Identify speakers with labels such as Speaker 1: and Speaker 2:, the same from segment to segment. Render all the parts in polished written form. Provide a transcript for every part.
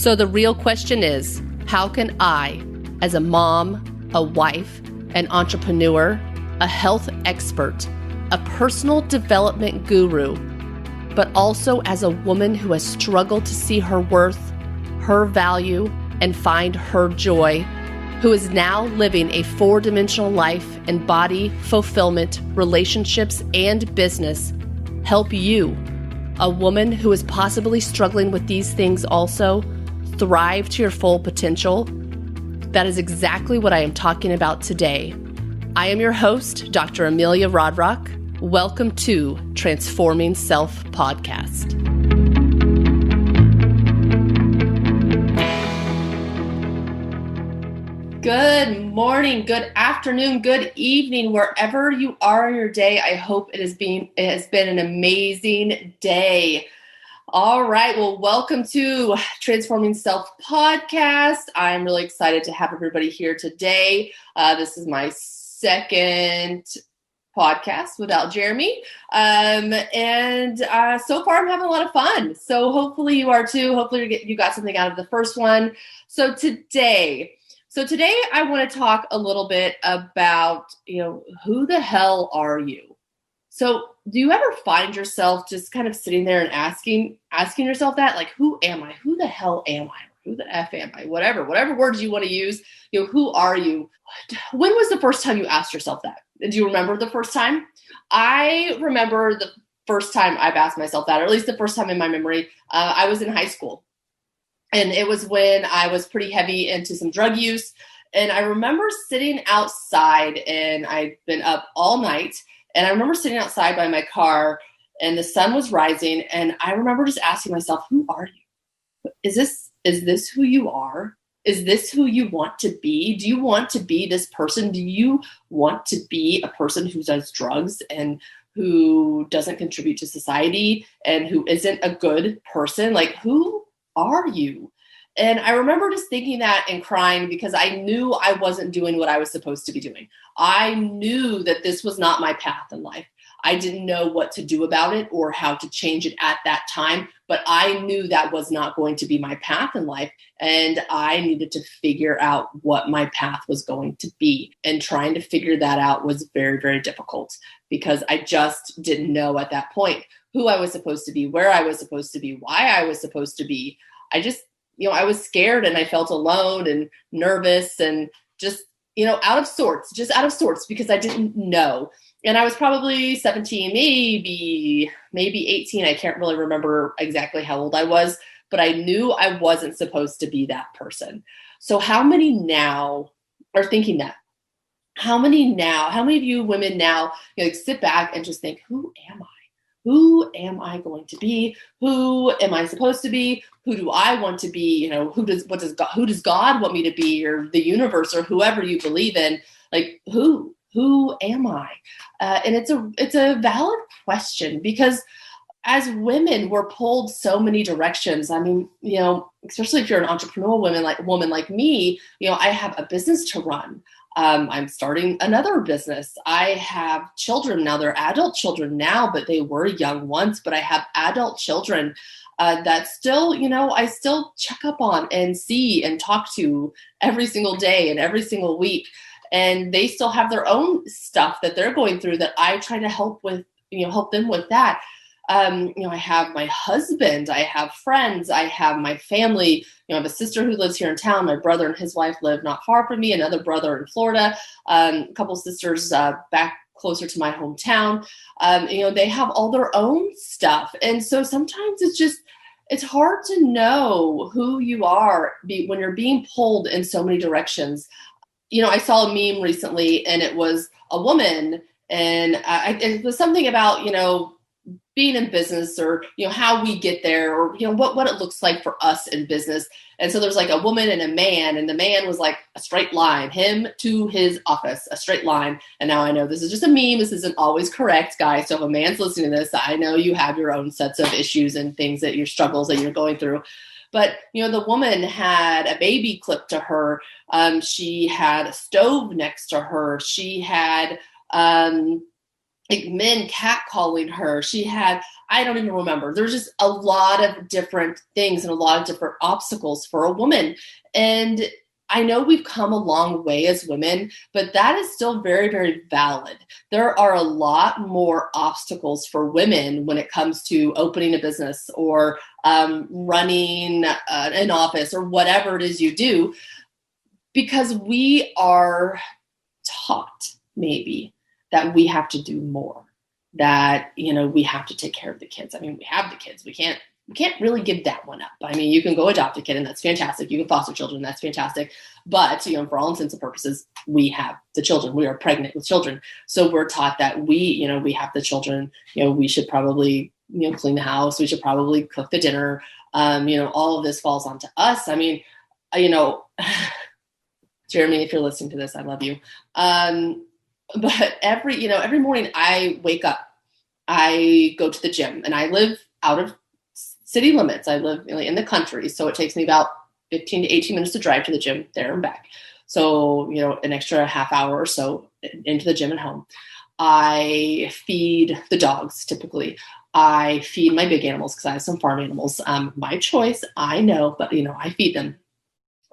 Speaker 1: So the real question is, how can I, as a mom, a wife, an entrepreneur, a health expert, a personal development guru, but also as a woman who has struggled to see her worth, her value, and find her joy, who is now living a 4-dimensional life in body, fulfillment, relationships, and business, help you, a woman who is possibly struggling with these things also, thrive to your full potential? That is exactly what I am talking about today. I am your host, Dr. Amelia Rodrock. Welcome to Transforming Self Podcast. Good morning, good afternoon, good evening, wherever you are in your day. I hope it has been an amazing day. All right, well, welcome to Transforming Self Podcast. I'm really excited to have everybody here today. This is my second podcast without Jeremy. So far I'm having a lot of fun. So hopefully you are too. Hopefully you got something out of the first one. So today I want to talk a little bit about, who the hell are you? So do you ever find yourself just kind of sitting there and asking yourself that, like, who am I? Who the hell am I? Who the F am I? Whatever words you want to use, who are you? When was the first time you asked yourself that? Do you remember the first time? I remember the first time I've asked myself that, or at least the first time in my memory. I was in high school, and it was when I was pretty heavy into some drug use. And I remember sitting outside, and I'd been up all night. And I remember sitting outside by my car, and the sun was rising. And I remember just asking myself, who are you? Is this who you are? Is this who you want to be? Do you want to be this person? Do you want to be a person who does drugs and who doesn't contribute to society and who isn't a good person? Like, who are you? And I remember just thinking that and crying because I knew I wasn't doing what I was supposed to be doing. I knew that this was not my path in life. I didn't know what to do about it or how to change it at that time, but I knew that was not going to be my path in life. And I needed to figure out what my path was going to be. And trying to figure that out was very, very difficult because I just didn't know at that point who I was supposed to be, where I was supposed to be, why I was supposed to be. I was scared and I felt alone and nervous and just, out of sorts because I didn't know. And I was probably 17, maybe 18. I can't really remember exactly how old I was, but I knew I wasn't supposed to be that person. So how many now are thinking that? How many of you women now, sit back and just think, who am I? Who am I going to be? Who am I supposed to be? Who do I want to be? Who does God want me to be, or the universe, or whoever you believe in? Like, who am I? And it's a valid question because as women, we're pulled so many directions. I mean, especially if you're an entrepreneurial woman like me, I have a business to run. I'm starting another business. I have children now. They're adult children now, but they were young once. But I have adult children that still, I still check up on and see and talk to every single day and every single week. And they still have their own stuff that they're going through that I try to help them with that. I have my husband, I have friends, I have my family. I have a sister who lives here in town. My brother and his wife live not far from me. Another brother in Florida. A couple sisters back closer to my hometown. They have all their own stuff, and so sometimes it's hard to know who you are when you're being pulled in so many directions. I saw a meme recently, and it was a woman, and it was something about being in business, or how we get there, or what it looks like for us in business. And so there's like a woman and a man, and the man was like a straight line, him to his office, a straight line. And now I know this is just a meme. This isn't always correct, guys. So if a man's listening to this, I know you have your own sets of issues and things that your struggles that you're going through. But, the woman had a baby clipped to her. She had a stove next to her. She had, like men catcalling her. She had, I don't even remember. There's just a lot of different things and a lot of different obstacles for a woman. And I know we've come a long way as women, but that is still very, very valid. There are a lot more obstacles for women when it comes to opening a business or running an office or whatever it is you do, because we are taught maybe that we have to do more, that, we have to take care of the kids. I mean, we have the kids. We can't really give that one up. I mean, you can go adopt a kid and that's fantastic. You can foster children. That's fantastic. But, for all intents and purposes, we have the children. We are pregnant with children. So we're taught that we have the children, we should probably, clean the house. We should probably cook the dinner. All of this falls onto us. I mean, Jeremy, if you're listening to this, I love you. But every morning I wake up, I go to the gym, and I live out of city limits. I live in the country. So it takes me about 15 to 18 minutes to drive to the gym there and back. So, an extra half hour or so into the gym and home. I feed the dogs typically. I feed my big animals because I have some farm animals. My choice, I know, but I feed them.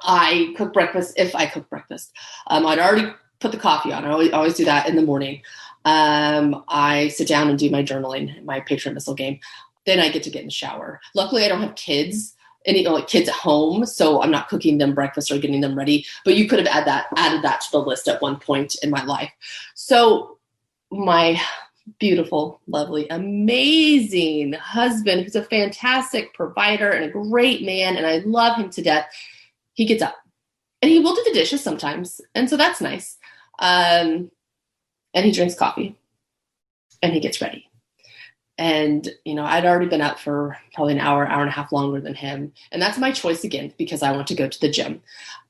Speaker 1: I cook breakfast if I cook breakfast. I'd already put the coffee on. I always do that in the morning. I sit down and do my journaling, my patron missile game. Then I get in the shower. Luckily, I don't have kids, kids at home, so I'm not cooking them breakfast or getting them ready. But you could have added that to the list at one point in my life. So my beautiful, lovely, amazing husband, who's a fantastic provider and a great man, and I love him to death, he gets up and he will do the dishes sometimes. And so that's nice. And he drinks coffee and he gets ready. And, I'd already been up for probably an hour and a half longer than him. And that's my choice again, because I want to go to the gym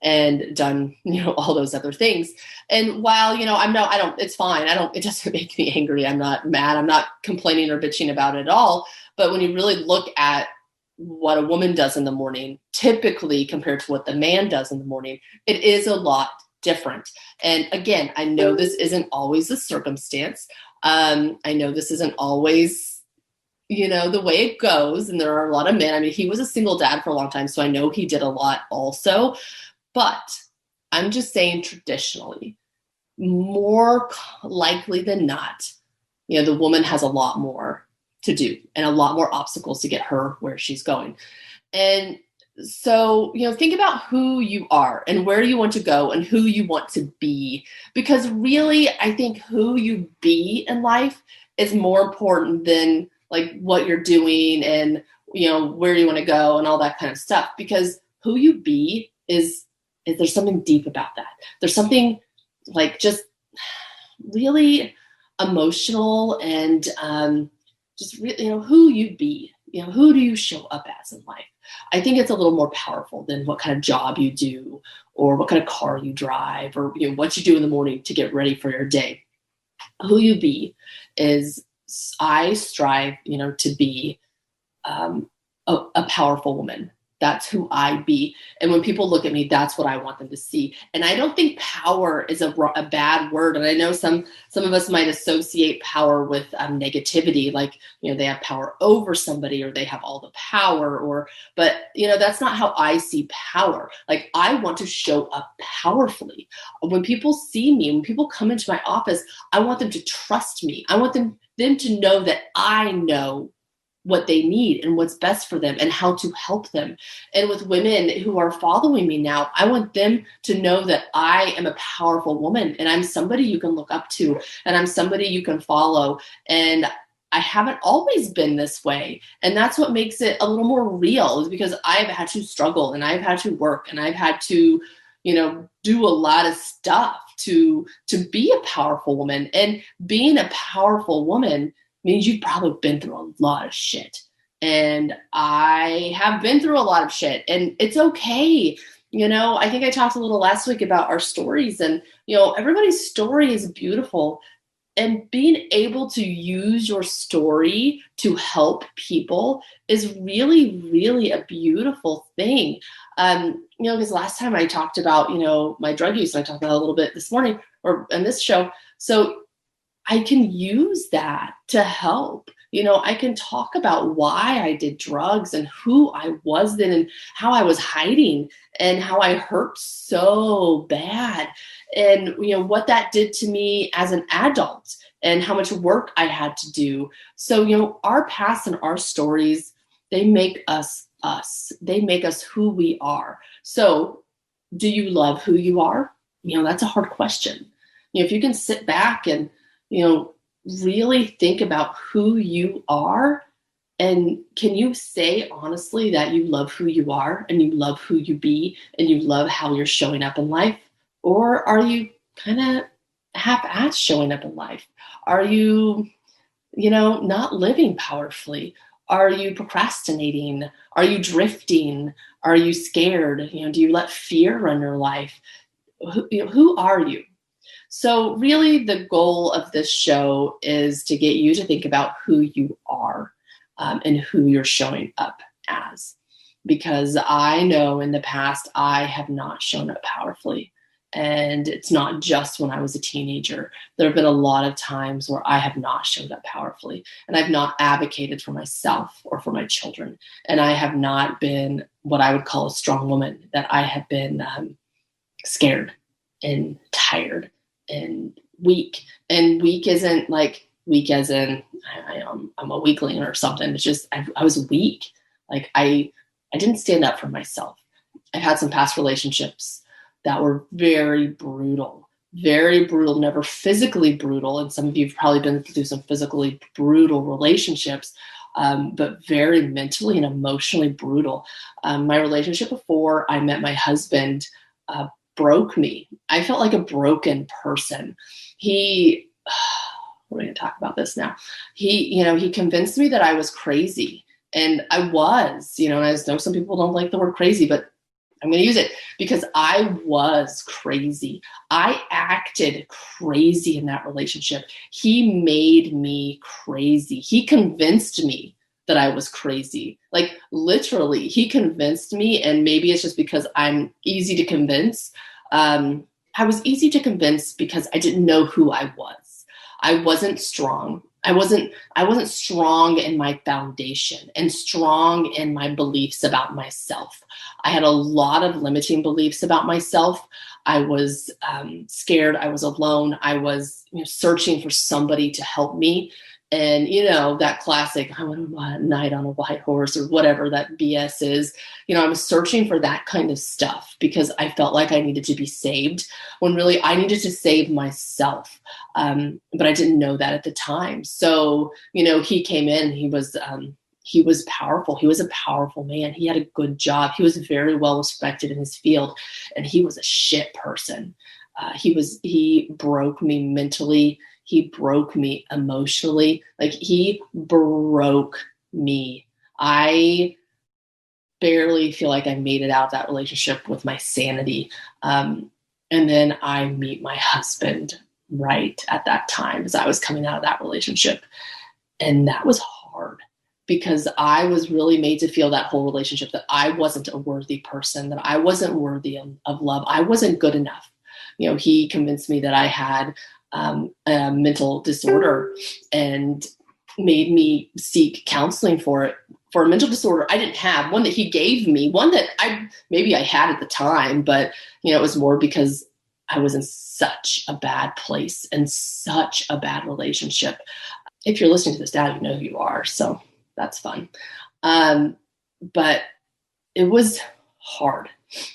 Speaker 1: and done, all those other things. And while, it's fine. It doesn't make me angry. I'm not mad. I'm not complaining or bitching about it at all. But when you really look at what a woman does in the morning, typically compared to what the man does in the morning, it is a lot different. And again, I know this isn't always the circumstance. I know this isn't always, the way it goes. And there are a lot of men. I mean, he was a single dad for a long time, so I know he did a lot also. But I'm just saying, traditionally, more likely than not, the woman has a lot more to do and a lot more obstacles to get her where she's going. And so, think about who you are and where you want to go and who you want to be, because really, I think who you be in life is more important than what you're doing and, where you want to go and all that kind of stuff, because who you be is there's something deep about that. There's something just really emotional and, just really, who you be, who do you show up as in life? I think it's a little more powerful than what kind of job you do or what kind of car you drive or, what you do in the morning to get ready for your day. Who you be is, I strive, to be a powerful woman. That's who I be. And when people look at me, that's what I want them to see. And I don't think power is a bad word. And I know some of us might associate power with negativity, they have power over somebody or they have all the power but that's not how I see power. I want to show up powerfully. When people see me, when people come into my office, I want them to trust me. I want them to know that I know what they need and what's best for them and how to help them. And with women who are following me now, I want them to know that I am a powerful woman and I'm somebody you can look up to and I'm somebody you can follow. And I haven't always been this way. And that's what makes it a little more real, is because I've had to struggle and I've had to work and I've had to, do a lot of stuff to be a powerful woman. And being a powerful woman means you've probably been through a lot of shit. And I have been through a lot of shit, and it's okay. I think I talked a little last week about our stories, and, everybody's story is beautiful, and being able to use your story to help people is really, really a beautiful thing. Because last time I talked about, my drug use, and I talked about it a little bit this morning or in this show. So I can use that to help. I can talk about why I did drugs and who I was then and how I was hiding and how I hurt so bad and, what that did to me as an adult and how much work I had to do. So, our past and our stories, they make us us. They make us who we are. So, do you love who you are? That's a hard question. If you can sit back and, you know, really think about who you are, and can you say honestly that you love who you are and you love who you be and you love how you're showing up in life? Or are you kind of half-assed showing up in life? Are you, not living powerfully? Are you procrastinating? Are you drifting? Are you scared? Do you let fear run your life? Who are you? So really the goal of this show is to get you to think about who you are, and who you're showing up as. Because I know in the past, I have not shown up powerfully. And it's not just when I was a teenager. There have been a lot of times where I have not showed up powerfully, and I've not advocated for myself or for my children. And I have not been what I would call a strong woman, that I have been scared and tired and weak. And weak isn't like weak as in I'm a weakling or something. It's just I was weak. Like I didn't stand up for myself. I've had some past relationships that were very brutal, never physically brutal. And some of you have probably been through some physically brutal relationships, but very mentally and emotionally brutal. My relationship before I met my husband broke me. I felt like a broken person. We're going to talk about this now. He convinced me that I was crazy, and I was, and I know some people don't like the word crazy, but I'm going to use it because I was crazy. I acted crazy in that relationship. He made me crazy. He convinced me that I was crazy. Like literally, he convinced me, and maybe it's just because I'm easy to convince. I was easy to convince because I didn't know who I was. I wasn't strong. I wasn't strong in my foundation and strong in my beliefs about myself. I had a lot of limiting beliefs about myself. I was scared. I was alone. I was searching for somebody to help me. And, that classic, I went on a night on a white horse or whatever that BS is, I was searching for that kind of stuff because I felt like I needed to be saved when really I needed to save myself. But I didn't know that at the time. So, he came in, he was powerful. He was a powerful man. He had a good job. He was very well respected in his field, and he was a shit person. He broke me mentally. He broke me emotionally. Like he broke me. I barely feel like I made it out of that relationship with my sanity. And then I meet my husband right at that time as I was coming out of that relationship. And that was hard because I was really made to feel that whole relationship that I wasn't a worthy person, that I wasn't worthy of love. I wasn't good enough. He convinced me that I had a mental disorder and made me seek counseling for it, for a mental disorder I didn't have, one that he gave me, one that maybe I had at the time, but it was more because I was in such a bad place and such a bad relationship. If you're listening to this now, you know who you are, so that's fun. But it was hard.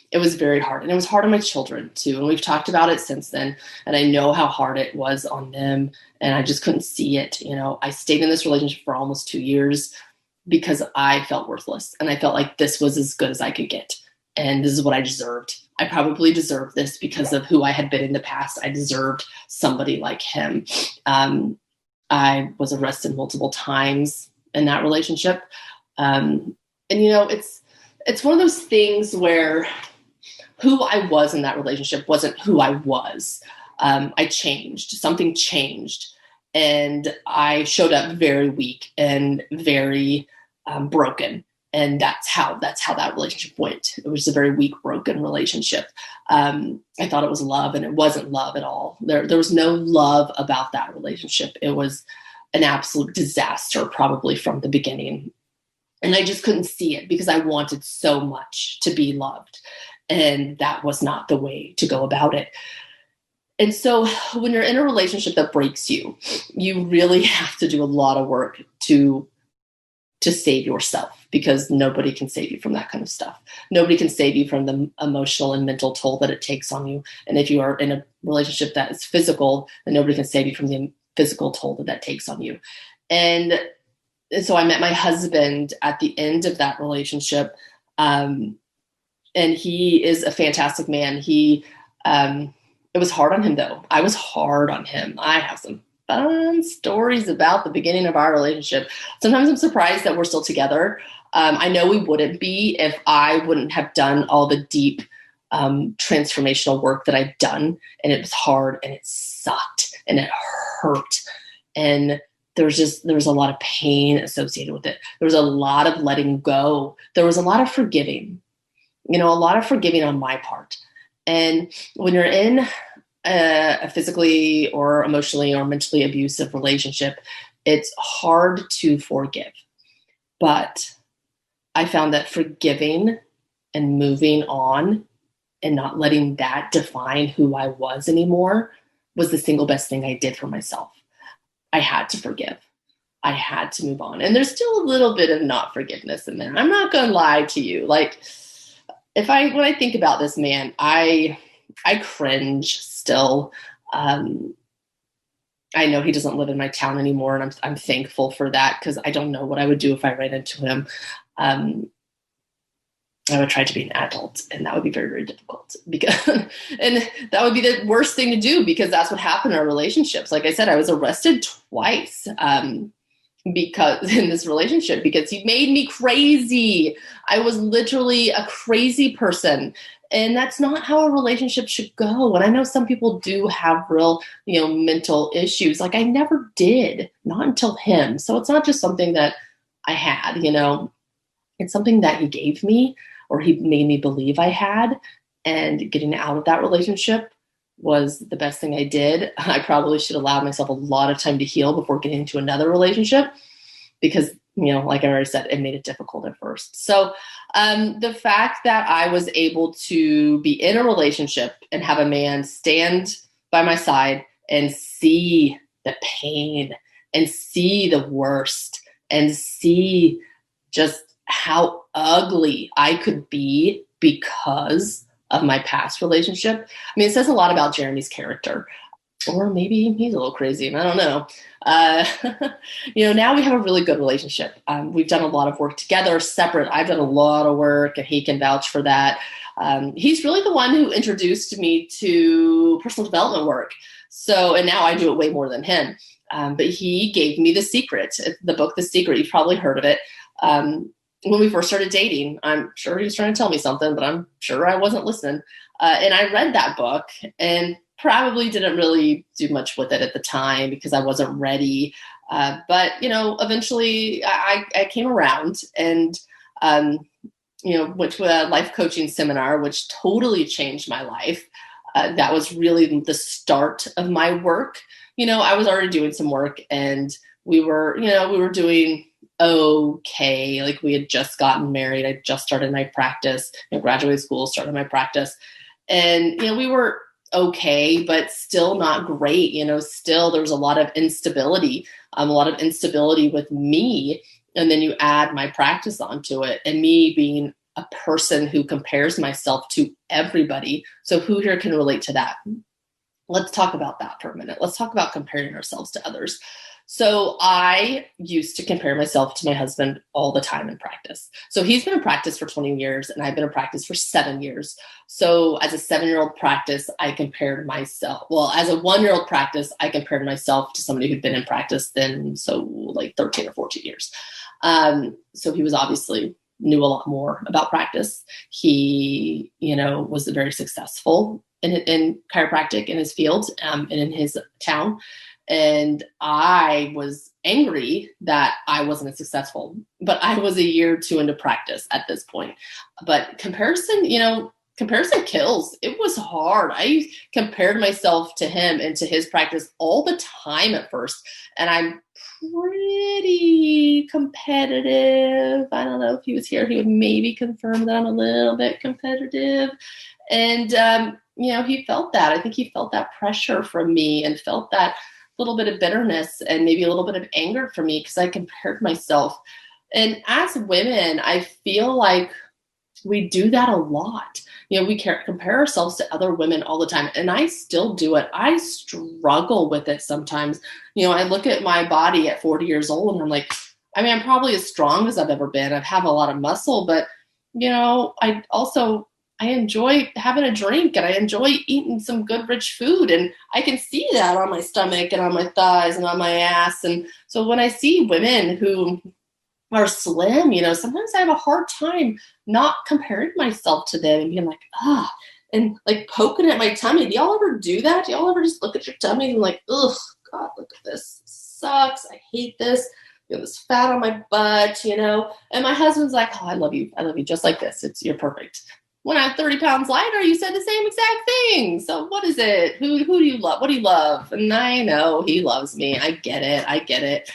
Speaker 1: It was very hard. And it was hard on my children too. And we've talked about it since then. And I know how hard it was on them. And I just couldn't see it. I stayed in this relationship for almost 2 years because I felt worthless. And I felt like this was as good as I could get. And this is what I deserved. I probably deserved this because of who I had been in the past. I deserved somebody like him. I was arrested multiple times in that relationship. And it's one of those things where who I was in that relationship wasn't who I was. I changed. Something changed. And I showed up very weak and very broken. And that's how that relationship went. It was a very weak, broken relationship. I thought it was love, and it wasn't love at all. There was no love about that relationship. It was an absolute disaster, probably from the beginning. And I just couldn't see it because I wanted so much to be loved. And that was not the way to go about it. And so when you're in a relationship that breaks you, you really have to do a lot of work to save yourself, because nobody can save you from that kind of stuff. Nobody can save you from the emotional and mental toll that it takes on you. And if you are in a relationship that is physical, then nobody can save you from the physical toll that takes on you. And so I met my husband at the end of that relationship. And he is a fantastic man. It was hard on him though. I was hard on him. I have some fun stories about the beginning of our relationship. Sometimes I'm surprised that we're still together. I know we wouldn't be if I wouldn't have done all the deep transformational work that I've done. And it was hard, and it sucked, and it hurt. And there was a lot of pain associated with it. There was a lot of letting go. There was a lot of forgiving, a lot of forgiving on my part. And when you're in a physically or emotionally or mentally abusive relationship, it's hard to forgive. But I found that forgiving and moving on and not letting that define who I was anymore was the single best thing I did for myself. I had to forgive. I had to move on. And there's still a little bit of not forgiveness in there. I'm not going to lie to you. Like, when I think about this man, I cringe still. I know he doesn't live in my town anymore, and I'm thankful for that, because I don't know what I would do if I ran into him. I would try to be an adult, and that would be very, very difficult, and that would be the worst thing to do, because that's what happened in our relationships. Like I said, I was arrested twice because in this relationship, because he made me crazy. I was literally a crazy person. And that's not how a relationship should go. And I know some people do have real, mental issues. Like I never did, not until him. So it's not just something that I had, it's something that he gave me, or he made me believe I had. And getting out of that relationship was the best thing I did. I probably should allow myself a lot of time to heal before getting into another relationship, because like I already said, it made it difficult at first. So the fact that I was able to be in a relationship and have a man stand by my side and see the pain and see the worst and see just how ugly I could be because of my past relationship. I mean, it says a lot about Jeremy's character. Or maybe he's a little crazy, and I don't know. Now we have a really good relationship. We've done a lot of work together, separate. I've done a lot of work, and he can vouch for that. He's really the one who introduced me to personal development work. And now I do it way more than him. But he gave me The Secret, the book, The Secret. You've probably heard of it. When we first started dating, I'm sure he was trying to tell me something, but I'm sure I wasn't listening. And I read that book and probably didn't really do much with it at the time because I wasn't ready. But eventually I came around and, went to a life coaching seminar, which totally changed my life. That was really the start of my work. I was already doing some work, and we were doing okay. Like, we had just gotten married. I just started my practice, graduated school, started my practice. And, we were okay, but still not great. Still there was a lot of instability with me. And then you add my practice onto it, and me being a person who compares myself to everybody. So who here can relate to that? Let's talk about that for a minute. Let's talk about comparing ourselves to others. So I used to compare myself to my husband all the time in practice. So he's been in practice for 20 years and I've been in practice for 7 years. So as a 7-year-old practice, I compared myself. Well, as a 1-year-old practice, I compared myself to somebody who'd been in practice then, so like 13 or 14 years. So he was obviously knew a lot more about practice. He, was very successful in chiropractic in his field and in his town. And I was angry that I wasn't as successful but I was a year or two into practice at this point. But comparison kills. It was hard. I compared myself to him and to his practice all the time at first. And I'm pretty competitive. I don't know if he was here, he would maybe confirm that I'm a little bit competitive. And, he felt that. I think he felt that pressure from me and felt that little bit of bitterness and maybe a little bit of anger for me because I compared myself. And as women, I feel like we do that a lot. We compare ourselves to other women all the time. And I still do it. I struggle with it sometimes. I look at my body at 40 years old and I'm like, I'm probably as strong as I've ever been. I have a lot of muscle, but, I enjoy having a drink and I enjoy eating some good, rich food. And I can see that on my stomach and on my thighs and on my ass. And so when I see women who are slim, sometimes I have a hard time not comparing myself to them and being like, and like poking at my tummy. Do y'all ever do that? Do y'all ever just look at your tummy and like, ugh, God, look at this. It sucks. I hate this. This fat on my butt, And my husband's like, oh, I love you. I love you just like this. You're perfect. When I'm 30 pounds lighter, you said the same exact thing. So what is it? Who do you love? What do you love? And I know he loves me. I get it.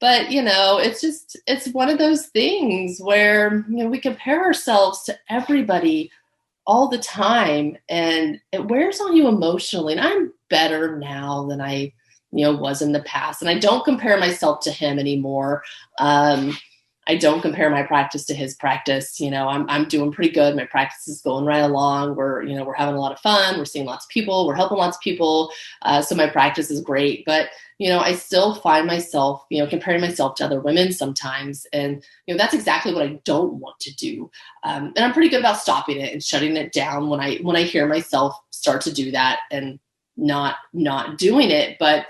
Speaker 1: But, it's one of those things where, we compare ourselves to everybody all the time and it wears on you emotionally. And I'm better now than I, was in the past. And I don't compare myself to him anymore. I don't compare my practice to his practice. I'm doing pretty good. My practice is going right along. We're having a lot of fun. We're seeing lots of people. We're helping lots of people. So my practice is great. But, I still find myself, comparing myself to other women sometimes. And, that's exactly what I don't want to do. And I'm pretty good about stopping it and shutting it down when I hear myself start to do that and not doing it. But,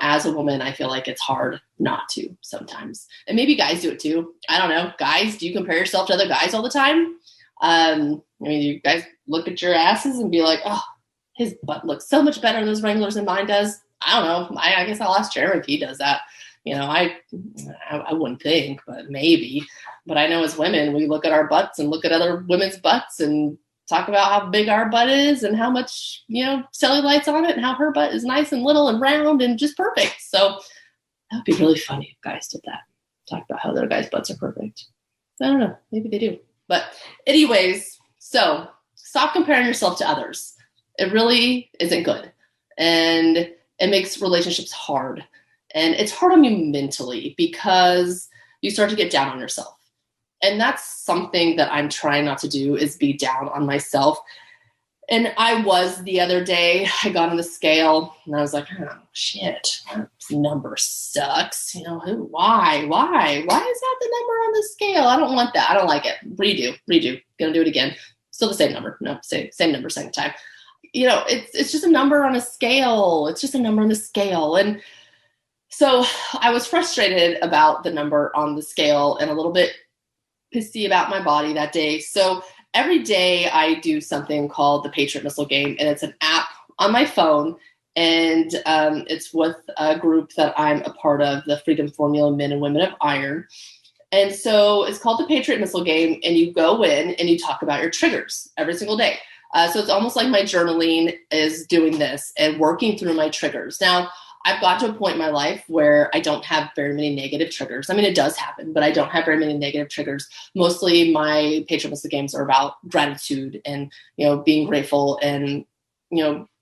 Speaker 1: as a woman, I feel like it's hard not to sometimes. And maybe guys do it too. I don't know. Guys, do you compare yourself to other guys all the time? You guys look at your asses and be like, oh, his butt looks so much better in those Wranglers than mine does. I don't know. I guess I'll ask Jeremy if he does that. I wouldn't think, but maybe. But I know as women, we look at our butts and look at other women's butts and talk about how big our butt is and how much, cellulite's on it and how her butt is nice and little and round and just perfect. So that would be really funny if guys did that. Talk about how their guys' butts are perfect. I don't know. Maybe they do. But anyways, so stop comparing yourself to others. It really isn't good. And it makes relationships hard. And it's hard on you mentally because you start to get down on yourself. And that's something that I'm trying not to do is be down on myself. And I was the other day, I got on the scale and I was like, oh shit, that number sucks. Why is that the number on the scale? I don't want that. I don't like it. Redo. Gonna do it again. Still the same number. No, same number, second time. It's just a number on a scale. It's just a number on the scale. And so I was frustrated about the number on the scale and a little bit pissy about my body that day. So every day I do something called the Patriot Missile Game, and it's an app on my phone, and it's with a group that I'm a part of, the Freedom Formula Men and Women of Iron. And so it's called the Patriot Missile Game, and you go in and you talk about your triggers every single day. So it's almost like my journaling is doing this and working through my triggers. Now, I've got to a point in my life where I don't have very many negative triggers. It does happen, but I don't have very many negative triggers. Mostly my Patriot Missile Games are about gratitude and, being grateful and,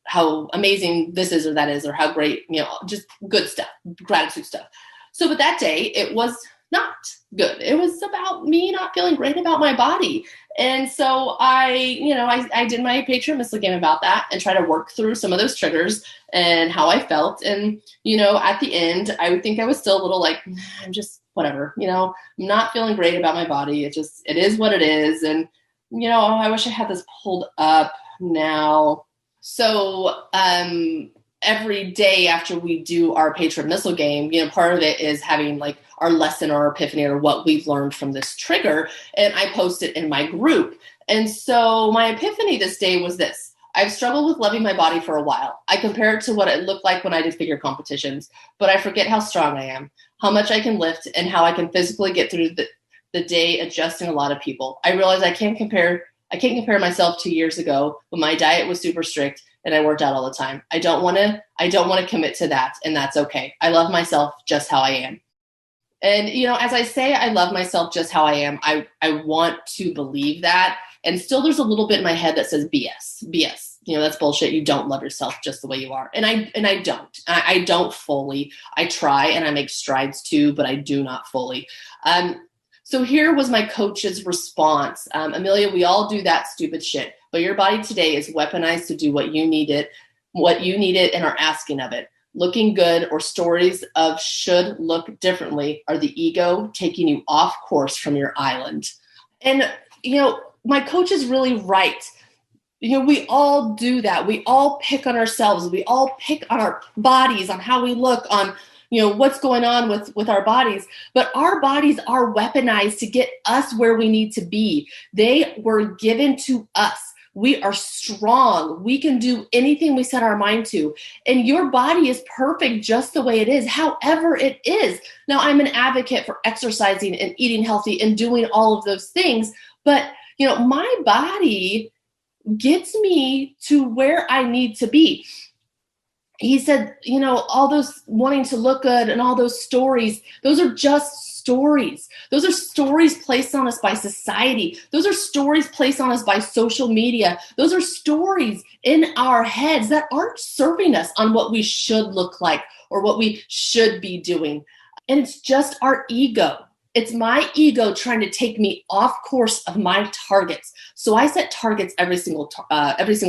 Speaker 1: how amazing this is or that is, or how great, just good stuff, gratitude stuff. So, but that day it was not good. It was about me not feeling great about my body. And so I did my Patriot Missile Game about that and try to work through some of those triggers and how I felt. And, at the end, I would think I was still a little like, I'm just whatever, I'm not feeling great about my body. It is what it is. And, I wish I had this pulled up now. So, every day after we do our Patriot Missile Game, part of it is having like our lesson or epiphany or what we've learned from this trigger. And I post it in my group. And so my epiphany this day was this. I've struggled with loving my body for a while. I compare it to what it looked like when I did figure competitions, but I forget how strong I am, how much I can lift, and how I can physically get through the day adjusting a lot of people. I realized I can't compare myself 2 years ago when my diet was super strict and I worked out all the time. I don't want to commit to that, and that's okay. I love myself just how I am. And, as I say, I love myself just how I am. I want to believe that. And still there's a little bit in my head that says BS. That's bullshit. You don't love yourself just the way you are. And I don't. I don't fully. I try and I make strides too, but I do not fully. So here was my coach's response. Amelia, we all do that stupid shit, but your body today is weaponized to do what you need it and are asking of it. Looking good or stories of should look differently are the ego taking you off course from your island. And, my coach is really right. We all do that. We all pick on ourselves. We all pick on our bodies, on how we look, on, what's going on with our bodies. But our bodies are weaponized to get us where we need to be. They were given to us. We are strong. We can do anything we set our mind to. And your body is perfect just the way it is, however it is. Now, I'm an advocate for exercising and eating healthy and doing all of those things. But, my body gets me to where I need to be. He said, all those wanting to look good and all those stories, those are just stories. Those are stories placed on us by society. Those are stories placed on us by social media. Those are stories in our heads that aren't serving us on what we should look like or what we should be doing. And it's just our ego. It's my ego trying to take me off course of my targets. So I set targets every single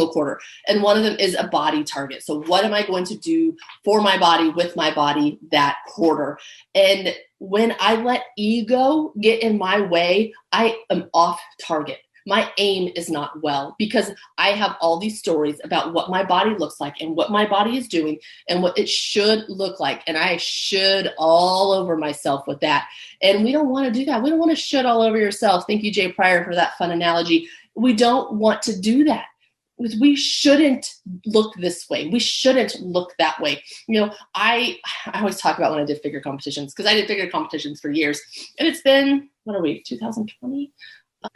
Speaker 1: quarter, and one of them is a body target. So what am I going to do for my body, with my body that quarter? And when I let ego get in my way, I am off target. My aim is not well because I have all these stories about what my body looks like and what my body is doing and what it should look like. And I should all over myself with that. And we don't want to do that. We don't want to should all over yourself. Thank you, Jay Pryor, for that fun analogy. We don't want to do that. We shouldn't look this way. We shouldn't look that way. I always talk about when I did figure competitions, because I did figure competitions for years. And it's been, 2020?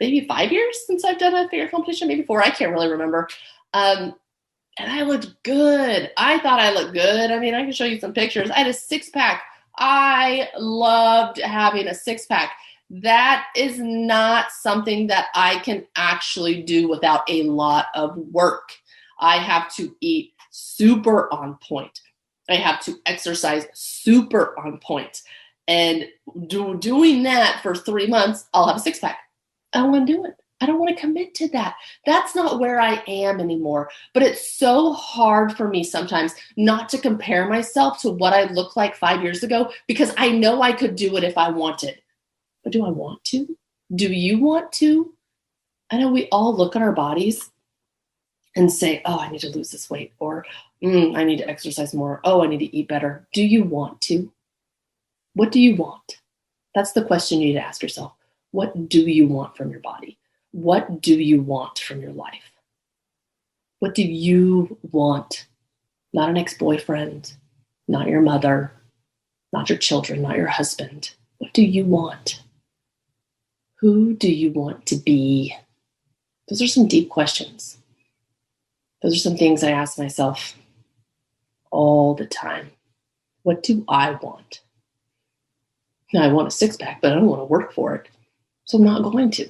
Speaker 1: Maybe 5 years since I've done a figure competition, maybe 4. I can't really remember. And I looked good. I thought I looked good. I can show you some pictures. I had a 6-pack. I loved having a 6-pack. That is not something that I can actually do without a lot of work. I have to eat super on point. I have to exercise super on point. And doing that for 3 months, I'll have a 6-pack. I don't want to do it. I don't want to commit to that. That's not where I am anymore. But it's so hard for me sometimes not to compare myself to what I looked like 5 years ago, because I know I could do it if I wanted. But do I want to? Do you want to? I know we all look at our bodies and say, oh, I need to lose this weight, or I need to exercise more. Oh, I need to eat better. Do you want to? What do you want? That's the question you need to ask yourself. What do you want from your body? What do you want from your life? What do you want? Not an ex-boyfriend, not your mother, not your children, not your husband. What do you want? Who do you want to be? Those are some deep questions. Those are some things I ask myself all the time. What do I want? Now, I want a 6-pack, but I don't want to work for it. So I'm not going to.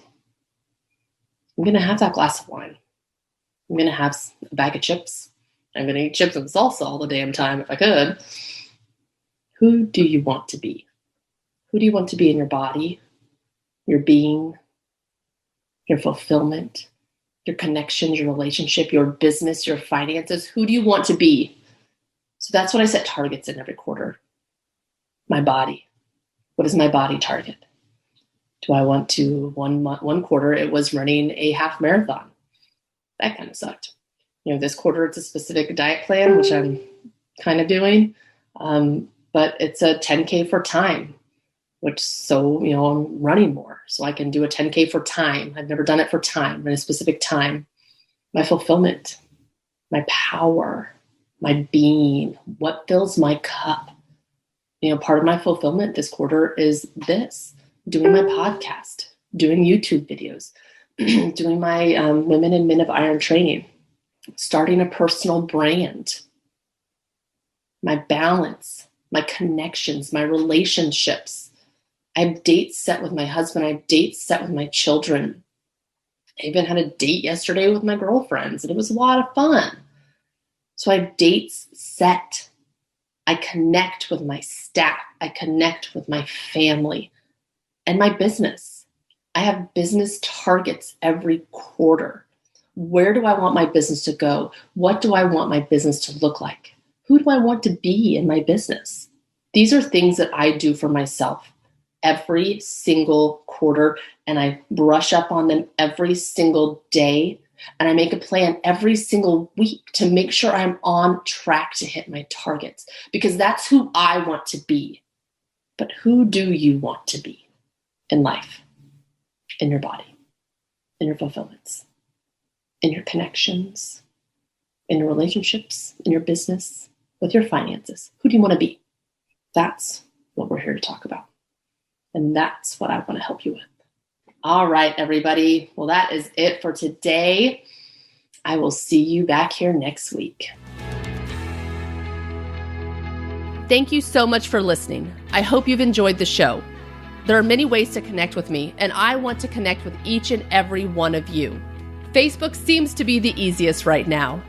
Speaker 1: I'm going to have that glass of wine. I'm going to have a bag of chips. I'm going to eat chips and salsa all the damn time if I could. Who do you want to be? Who do you want to be in your body, your being, your fulfillment, your connections, your relationship, your business, your finances? Who do you want to be? So that's what I set targets in every quarter. My body. What is my body target? Do I want to, one quarter, it was running a half marathon. That kind of sucked. This quarter, it's a specific diet plan, which I'm kind of doing. But it's a 10K for time, I'm running more. So I can do a 10K for time. I've never done it for time, in a specific time. My fulfillment, my power, my being, what fills my cup. Part of my fulfillment this quarter is this. doing my podcast, doing YouTube videos, doing my Women and Men of Iron training, starting a personal brand, my balance, my connections, my relationships. I have dates set with my husband. I have dates set with my children. I even had a date yesterday with my girlfriends, and it was a lot of fun. So I have dates set. I connect with my staff. I connect with my family and my business. I have business targets every quarter. Where do I want my business to go? What do I want my business to look like? Who do I want to be in my business? These are things that I do for myself every single quarter, and I brush up on them every single day. And I make a plan every single week to make sure I'm on track to hit my targets, because that's who I want to be. But who do you want to be in life, in your body, in your fulfillments, in your connections, in your relationships, in your business, with your finances? Who do you want to be? That's what we're here to talk about. And that's what I want to help you with. All right, everybody. Well, that is it for today. I will see you back here next week. Thank you so much for listening. I hope you've enjoyed the show. There are many ways to connect with me, and I want to connect with each and every one of you. Facebook seems to be the easiest right now.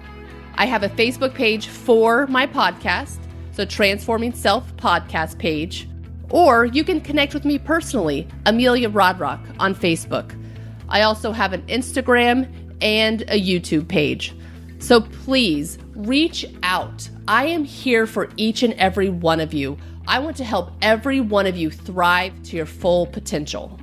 Speaker 1: I have a Facebook page for my podcast, so Transforming Self podcast page. Or you can connect with me personally, Amelia Rodrock, on Facebook. I also have an Instagram and a YouTube page. So please reach out. I am here for each and every one of you. I want to help every one of you thrive to your full potential.